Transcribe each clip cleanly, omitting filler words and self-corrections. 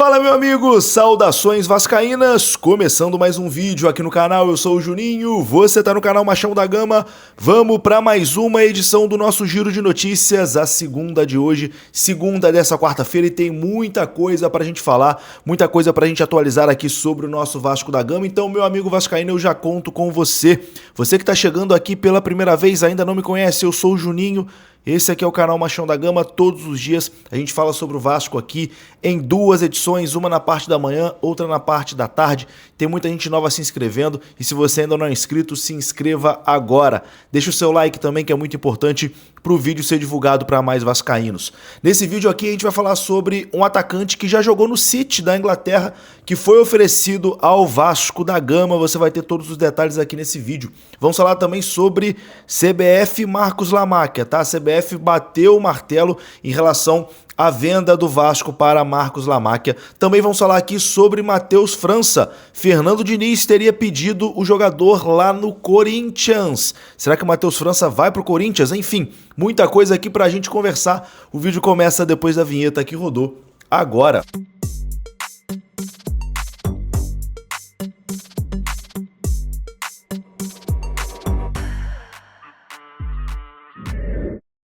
Fala, meu amigo, saudações vascaínas, começando mais um vídeo aqui no canal. Eu sou o Juninho, você tá no canal Machão da Gama. Vamos para mais uma edição do nosso Giro de Notícias, a segunda de hoje, segunda dessa quarta-feira, e tem muita coisa pra gente falar, muita coisa pra gente atualizar aqui sobre o nosso Vasco da Gama. Então, meu amigo vascaíno, eu já conto com você. Você que tá chegando aqui pela primeira vez, ainda não me conhece, eu sou o Juninho. Esse aqui é o canal Machão da Gama. Todos os dias a gente fala sobre o Vasco aqui em duas edições, uma na parte da manhã, outra na parte da tarde. Tem muita gente nova se inscrevendo e se você ainda não é inscrito, se inscreva agora. Deixa o seu like também, que é muito importante para o vídeo ser divulgado para mais vascaínos. Nesse vídeo aqui a gente vai falar sobre um atacante que já jogou no City da Inglaterra, que foi oferecido ao Vasco da Gama. Você vai ter todos os detalhes aqui nesse vídeo. Vamos falar também sobre CBF Marcos Lamáquia, tá? A CBF bateu o martelo em relação à venda do Vasco para Marcos Lamáquia. Também vamos falar aqui sobre Matheus França. Fernando Diniz teria pedido o jogador lá no Corinthians. Será que o Matheus França vai para o Corinthians? Enfim, muita coisa aqui para a gente conversar. O vídeo começa depois da vinheta que rodou agora.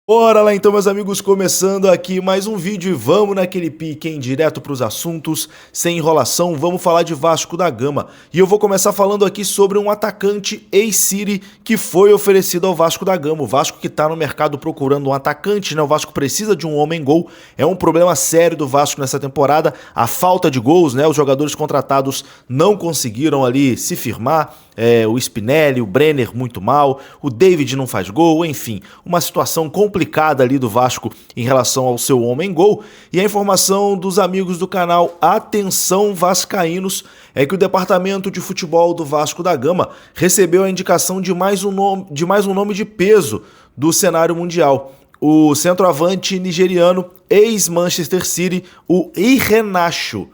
Bora lá então, meus amigos, começando aqui mais um vídeo e vamos naquele pique, hein? Direto para os assuntos, sem enrolação, vamos falar de Vasco da Gama. E eu vou começar falando aqui sobre um atacante ex-City que foi oferecido ao Vasco da Gama. O Vasco que está no mercado procurando um atacante, né? O Vasco precisa de um homem-gol, é um problema sério do Vasco nessa temporada, a falta de gols, né? Os jogadores contratados não conseguiram ali se firmar, o Spinelli, o Brenner muito mal, o David não faz gol, enfim, uma situação complicada ali do Vasco em relação ao seu homem-gol. E a informação dos amigos do canal Atenção Vascaínos é que o departamento de futebol do Vasco da Gama recebeu a indicação de mais um nome de peso do cenário mundial. O centroavante nigeriano, ex-Manchester City, o Iheanacho.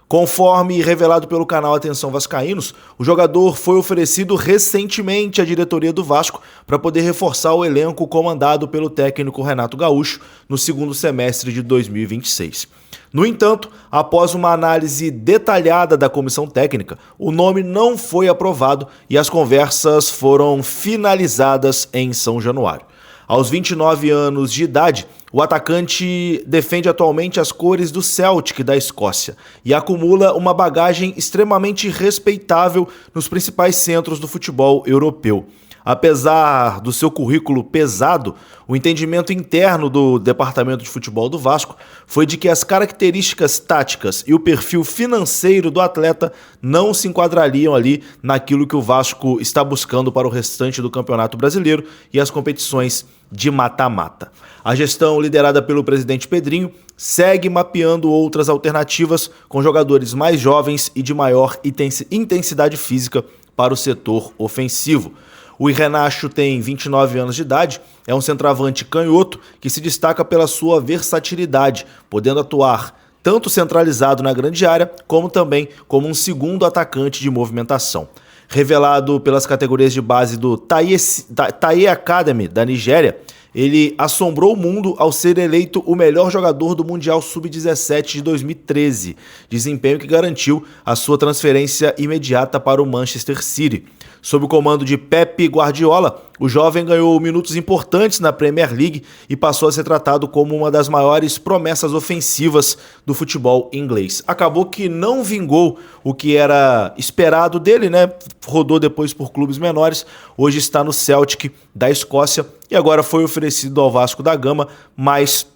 Conforme revelado pelo canal Atenção Vascaínos, o jogador foi oferecido recentemente à diretoria do Vasco para poder reforçar o elenco comandado pelo técnico Renato Gaúcho no segundo semestre de 2026. No entanto, após uma análise detalhada da comissão técnica, o nome não foi aprovado e as conversas foram finalizadas em São Januário. Aos 29 anos de idade, o atacante defende atualmente as cores do Celtic da Escócia e acumula uma bagagem extremamente respeitável nos principais centros do futebol europeu. Apesar do seu currículo pesado, o entendimento interno do departamento de futebol do Vasco foi de que as características táticas e o perfil financeiro do atleta não se enquadrariam ali naquilo que o Vasco está buscando para o restante do Campeonato Brasileiro e as competições de mata-mata. A gestão liderada pelo presidente Pedrinho segue mapeando outras alternativas com jogadores mais jovens e de maior intensidade física para o setor ofensivo. O Iheanacho tem 29 anos de idade, é um centroavante canhoto que se destaca pela sua versatilidade, podendo atuar tanto centralizado na grande área, como também como um segundo atacante de movimentação. Revelado pelas categorias de base do Taye Academy da Nigéria, ele assombrou o mundo ao ser eleito o melhor jogador do Mundial Sub-17 de 2013, desempenho que garantiu a sua transferência imediata para o Manchester City. Sob o comando de Pep Guardiola, o jovem ganhou minutos importantes na Premier League e passou a ser tratado como uma das maiores promessas ofensivas do futebol inglês. Acabou que não vingou o que era esperado dele, né? Rodou depois por clubes menores, hoje está no Celtic da Escócia e agora foi oferecido ao Vasco da Gama, mas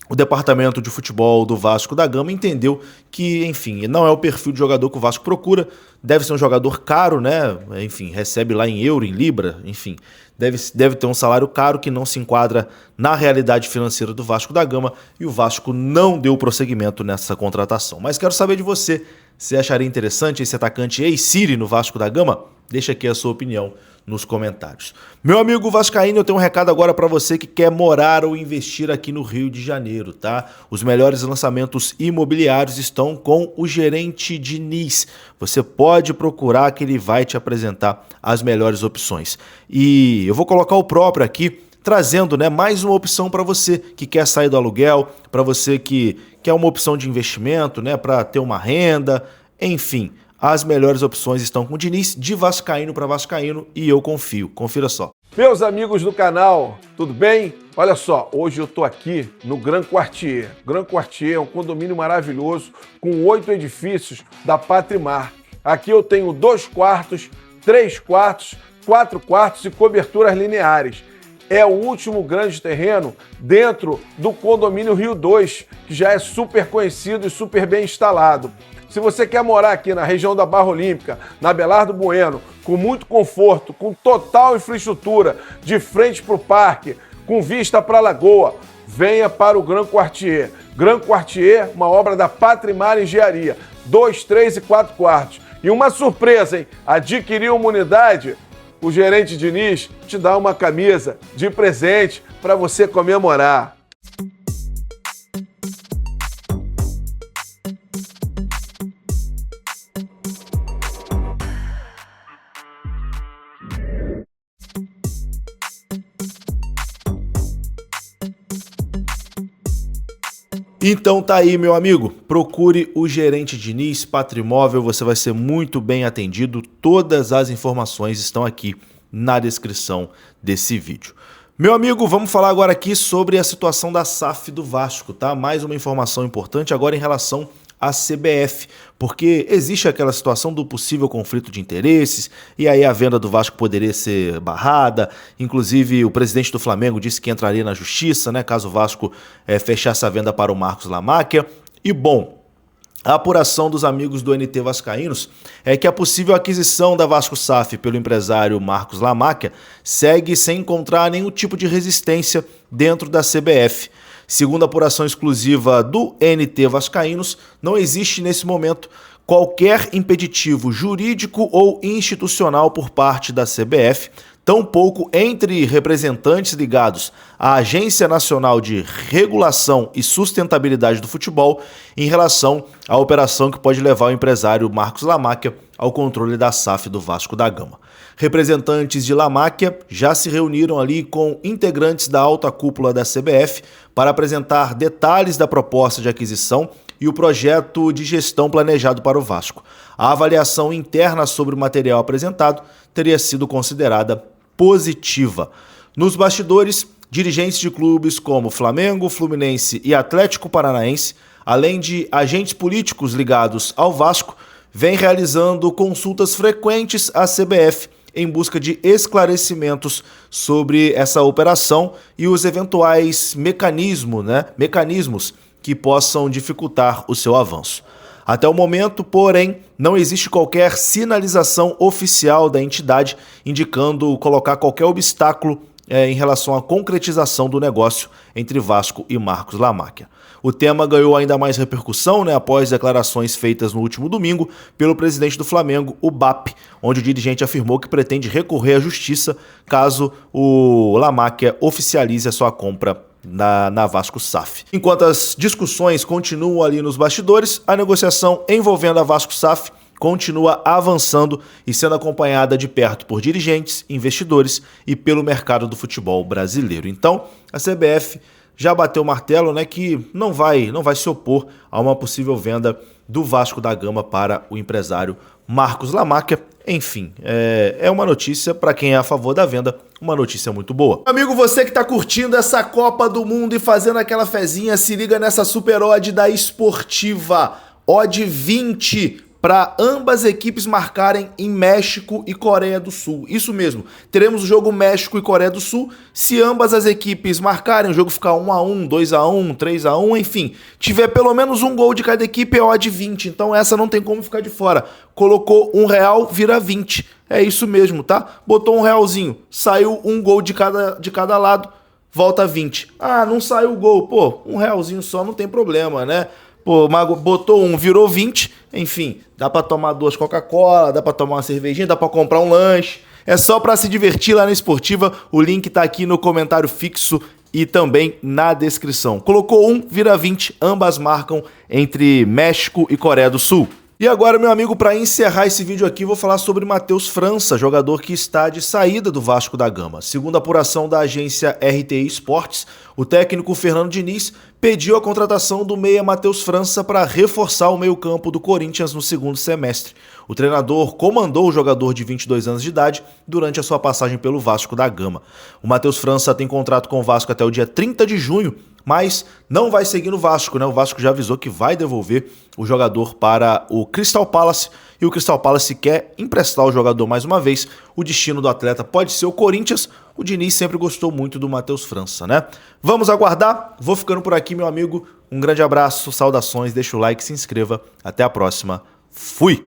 o departamento de futebol do Vasco da Gama entendeu que, enfim, não é o perfil de jogador que o Vasco procura, deve ser um jogador caro, né? Enfim, recebe lá em euro, em libra, enfim, deve ter um salário caro que não se enquadra na realidade financeira do Vasco da Gama e o Vasco não deu prosseguimento nessa contratação. Mas quero saber de você, você acharia interessante esse atacante ex-City no Vasco da Gama? Deixa aqui a sua opinião nos comentários. Meu amigo vascaíno, eu tenho um recado agora para você que quer morar ou investir aqui no Rio de Janeiro, tá? Os melhores lançamentos imobiliários estão com o gerente Diniz. Você pode procurar que ele vai te apresentar as melhores opções. E eu vou colocar o próprio aqui, trazendo, né, mais uma opção para você que quer sair do aluguel, para você que quer uma opção de investimento, né, para ter uma renda, enfim. As melhores opções estão com o Diniz, de vascaíno para vascaíno, e eu confio. Confira só. Meus amigos do canal, tudo bem? Olha só, hoje eu tô aqui no Grand Quartier. Grand Quartier é um condomínio maravilhoso com 8 edifícios da Patrimar. Aqui eu tenho 2 quartos, 3 quartos, 4 quartos e coberturas lineares. É o último grande terreno dentro do condomínio Rio 2, que já é super conhecido e super bem instalado. Se você quer morar aqui na região da Barra Olímpica, na Belardo Bueno, com muito conforto, com total infraestrutura, de frente para o parque, com vista para a lagoa, venha para o Grand Quartier. Grand Quartier, uma obra da Patrimar Engenharia, 2, 3 e 4 quartos. E uma surpresa, hein? Adquiriu uma unidade, o gerente Diniz te dá uma camisa de presente para você comemorar. Então tá aí, meu amigo, procure o gerente Diniz Patrimóvel, você vai ser muito bem atendido, todas as informações estão aqui na descrição desse vídeo. Meu amigo, vamos falar agora aqui sobre a situação da SAF do Vasco, tá? Mais uma informação importante agora em relação à CBF, porque existe aquela situação do possível conflito de interesses, e aí a venda do Vasco poderia ser barrada, inclusive o presidente do Flamengo disse que entraria na justiça, né, caso o Vasco fechasse a venda para o Marcos Lamáquia. E bom, a apuração dos amigos do NT Vascaínos é que a possível aquisição da Vasco SAF pelo empresário Marcos Lamáquia segue sem encontrar nenhum tipo de resistência dentro da CBF. Segundo a apuração exclusiva do NT Vascaínos, não existe nesse momento qualquer impeditivo jurídico ou institucional por parte da CBF, tampouco entre representantes ligados à Agência Nacional de Regulação e Sustentabilidade do Futebol em relação à operação que pode levar o empresário Marcos Lamáquia ao controle da SAF do Vasco da Gama. Representantes de Lamáquia já se reuniram ali com integrantes da alta cúpula da CBF para apresentar detalhes da proposta de aquisição e o projeto de gestão planejado para o Vasco. A avaliação interna sobre o material apresentado teria sido considerada positiva. Nos bastidores, dirigentes de clubes como Flamengo, Fluminense e Atlético Paranaense, além de agentes políticos ligados ao Vasco, vêm realizando consultas frequentes à CBF em busca de esclarecimentos sobre essa operação e os eventuais mecanismos que possam dificultar o seu avanço. Até o momento, porém, não existe qualquer sinalização oficial da entidade indicando colocar qualquer obstáculo em relação à concretização do negócio entre Vasco e Marcos Lamáquia. O tema ganhou ainda mais repercussão, após declarações feitas no último domingo pelo presidente do Flamengo, o BAP, onde o dirigente afirmou que pretende recorrer à justiça caso o Lamáquia oficialize a sua compra na Vasco SAF. Enquanto as discussões continuam ali nos bastidores, a negociação envolvendo a Vasco SAF continua avançando e sendo acompanhada de perto por dirigentes, investidores e pelo mercado do futebol brasileiro. Então, a CBF já bateu o martelo, que não vai se opor a uma possível venda do Vasco da Gama para o empresário Marcos Lamáquia. Enfim, é uma notícia para quem é a favor da venda, uma notícia muito boa. Amigo, você que está curtindo essa Copa do Mundo e fazendo aquela fezinha, se liga nessa super odd da Esportiva, odd 20 para ambas equipes marcarem em México e Coreia do Sul. Isso mesmo, teremos o jogo México e Coreia do Sul. Se ambas as equipes marcarem, o jogo ficar 1-1, 2-1, 3-1, enfim, tiver pelo menos um gol de cada equipe, é odd 20. Então essa não tem como ficar de fora. Colocou R$1, vira 20. É isso mesmo, tá? Botou R$1, saiu um gol de cada lado, volta 20. Ah, não saiu o gol. Pô, R$1 só não tem problema, né? Pô, botou um, virou 20, enfim, dá pra tomar 2 Coca-Cola, dá pra tomar uma cervejinha, dá pra comprar um lanche. É só pra se divertir lá na Esportiva, o link tá aqui no comentário fixo e também na descrição. Colocou um, vira 20, ambas marcam entre México e Coreia do Sul. E agora, meu amigo, para encerrar esse vídeo aqui, vou falar sobre Matheus França, jogador que está de saída do Vasco da Gama. Segundo a apuração da agência RTI Esportes, o técnico Fernando Diniz pediu a contratação do meia Matheus França para reforçar o meio-campo do Corinthians no segundo semestre. O treinador comandou o jogador de 22 anos de idade durante a sua passagem pelo Vasco da Gama. O Matheus França tem contrato com o Vasco até o dia 30 de junho, mas não vai seguir no Vasco, né? O Vasco já avisou que vai devolver o jogador para o Crystal Palace e o Crystal Palace quer emprestar o jogador mais uma vez. O destino do atleta pode ser o Corinthians. O Diniz sempre gostou muito do Matheus França, né? Vamos aguardar. Vou ficando por aqui, meu amigo. Um grande abraço, saudações, deixa o like, se inscreva. Até a próxima. Fui!